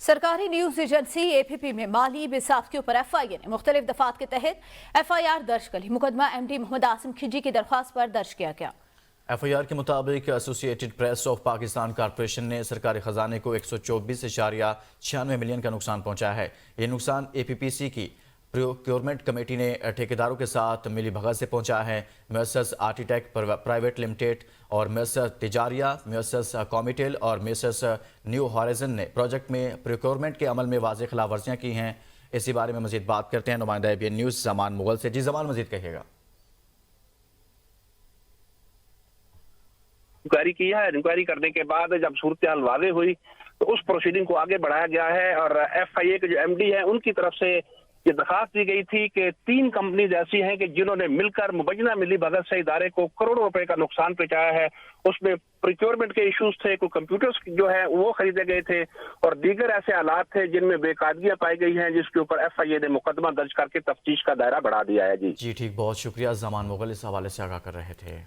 सरकारी news agency APP में माली बेसाख्तियों पर FIA ने मुख्तलिफ दफात के तहत FIR दर्ज कर ली। मुकदमा MD मोहम्मद आसिम खिजी की दरख्वास्त पर दर्ज किया गया। FIR के मुताबिक associated press of Pakistan corporation ने सरकारी खजाने को 124.96 मिलियन का नुकसान पहुंचाया है। ये नुकसान APPC की प्रोक्योरमेंट कमेटी ने ठेकेदारों के साथ मिली भगत से पहुंचा है। मेसर्स आर्टिटेक प्राइवेट लिमिटेड और मेसर्स तिजारिया, मेसर्स कॉमिटेल और मेसर्स न्यू हॉराइजन ने प्रोजेक्ट में प्रोक्योरमेंट के अमल में वाज़ेह खिलाफ वर्जियाँ की हैं। इसी बारे में मज़ीद बात करते हैं नुमाइंदा ABN न्यूज़ ज़मान मुगल से। जी ज़मान, मज़ीद कहिएगा। इंक्वायरी की है। इंक्वायरी करने के बाद जब सूरत हाल वाज़ेह हुई तो उस प्रोसीडिंग को आगे बढ़ाया गया है और FIA के जो MD हैं उनकी तरफ से ये दरखास्त दी गई थी कि 3 कंपनीज ऐसी हैं कि जिन्होंने मिलकर मुबैना मिली भगत से इदारे को करोड़ों रुपए का नुकसान पहुंचाया है। उसमें प्रोक्योरमेंट के इश्यूज थे, कोई कंप्यूटर्स जो है वो खरीदे गए थे और दीगर ऐसे हालात थे जिनमें बेकायदगियां पाई गई हैं, जिसके ऊपर FIA ने मुकदमा दर्ज करके तफ्तीश का दायरा बढ़ा दिया है। जी ठीक, बहुत शुक्रिया। ज़मान मुगल इस हवाले से आगाह कर रहे थे।